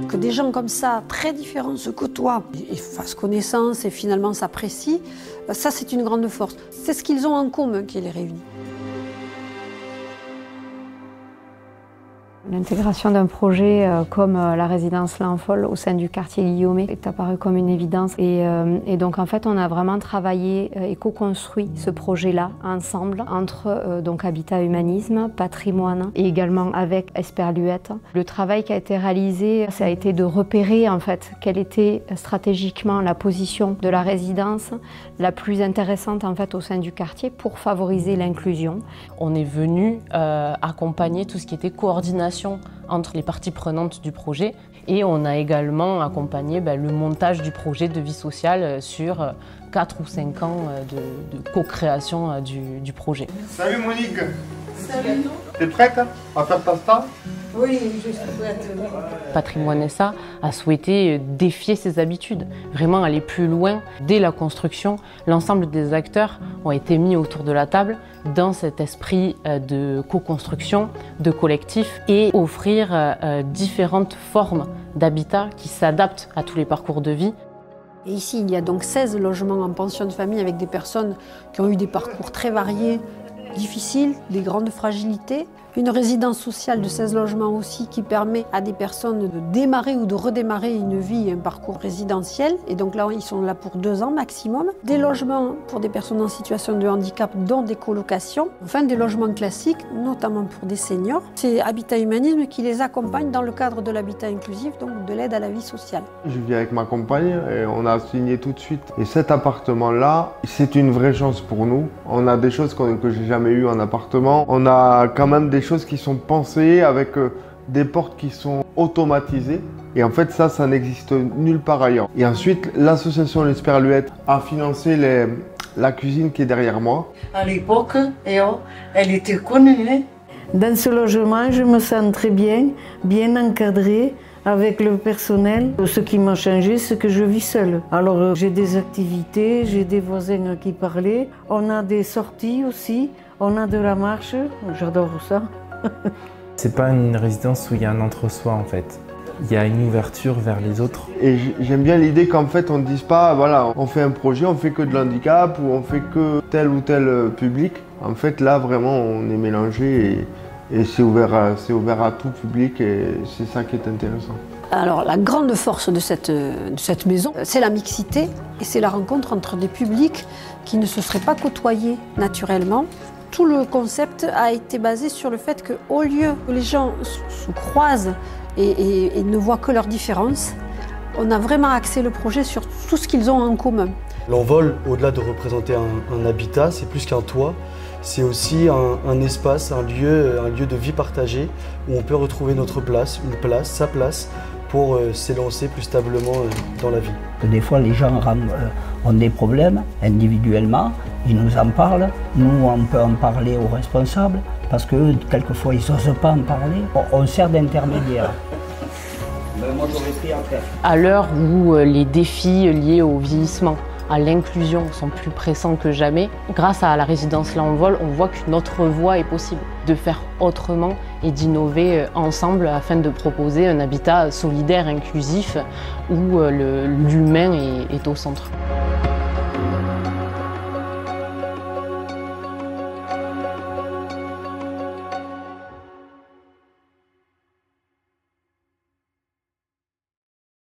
Que des gens comme ça, très différents, se côtoient et fassent connaissance et finalement s'apprécient, ça c'est une grande force. C'est ce qu'ils ont en commun qui les réunit. L'intégration d'un projet comme la résidence L'Enfol au sein du quartier Guillaumet est apparue comme une évidence. Et donc en fait on a vraiment travaillé et co-construit ce projet-là ensemble entre donc Habitat Humanisme, Patrimoine et également avec Esperluette. Le travail qui a été réalisé, ça a été de repérer en fait quelle était stratégiquement la position de la résidence la plus intéressante en fait au sein du quartier pour favoriser l'inclusion. On est venu accompagner tout ce qui était coordination entre les parties prenantes du projet et on a également accompagné le montage du projet de vie sociale sur 4 ou 5 ans de co-création du projet. Salut Monique. Salut. T'es prête à faire ta star? Oui, je suis prête. Patrimoine SA a souhaité défier ses habitudes, vraiment aller plus loin. Dès la construction, l'ensemble des acteurs ont été mis autour de la table dans cet esprit de co-construction, de collectif et offrir différentes formes d'habitat qui s'adaptent à tous les parcours de vie. Et ici, il y a donc 16 logements en pension de famille avec des personnes qui ont eu des parcours très variés, difficiles, des grandes fragilités. Une résidence sociale de 16 logements aussi qui permet à des personnes de démarrer ou de redémarrer une vie, un parcours résidentiel. Et donc là, ils sont là pour 2 ans maximum. Des logements pour des personnes en situation de handicap, dont des colocations. Enfin, des logements classiques, notamment pour des seniors. C'est Habitat Humanisme qui les accompagne dans le cadre de l'habitat inclusif, donc de l'aide à la vie sociale. Je vis avec ma compagne et on a signé tout de suite. Et cet appartement-là, c'est une vraie chance pour nous. On a des choses que j'ai jamais eues en appartement. On a quand même des choses qui sont pensées avec des portes qui sont automatisées. Et en fait, ça n'existe nulle part ailleurs. Et ensuite, l'association L'Esperluette a financé la cuisine qui est derrière moi. À l'époque, elle était connue. Dans ce logement, je me sens très bien, bien encadrée avec le personnel. Ce qui m'a changé, c'est que je vis seule. Alors, j'ai des activités, j'ai des voisins qui parlaient. On a des sorties aussi, on a de la marche. J'adore ça. C'est pas une résidence où il y a un entre-soi en fait. Il y a une ouverture vers les autres. Et j'aime bien l'idée qu'en fait on ne dise pas, voilà, on fait un projet, on fait que de l'handicap ou on fait que tel ou tel public. En fait là vraiment on est mélangé et c'est ouvert à tout public et c'est ça qui est intéressant. Alors la grande force de cette maison, c'est la mixité et c'est la rencontre entre des publics qui ne se seraient pas côtoyés naturellement. Tout le concept a été basé sur le fait qu'au lieu que les gens se croisent et ne voient que leurs différences, on a vraiment axé le projet sur tout ce qu'ils ont en commun. L'envol, au-delà de représenter un habitat, c'est plus qu'un toit, c'est aussi un espace, un lieu de vie partagée où on peut retrouver notre place, sa place, pour s'élancer plus stablement dans la vie. Des fois, les gens ont des problèmes individuellement, ils nous en parlent, nous on peut en parler aux responsables, parce que quelquefois ils n'osent pas en parler. On sert d'intermédiaire. Moi j'aurais pris après. À l'heure où les défis liés au vieillissement, à l'inclusion sont plus pressants que jamais, grâce à la résidence L'Envol, on voit qu'une autre voie est possible, de faire autrement et d'innover ensemble afin de proposer un habitat solidaire, inclusif, où l'humain est au centre.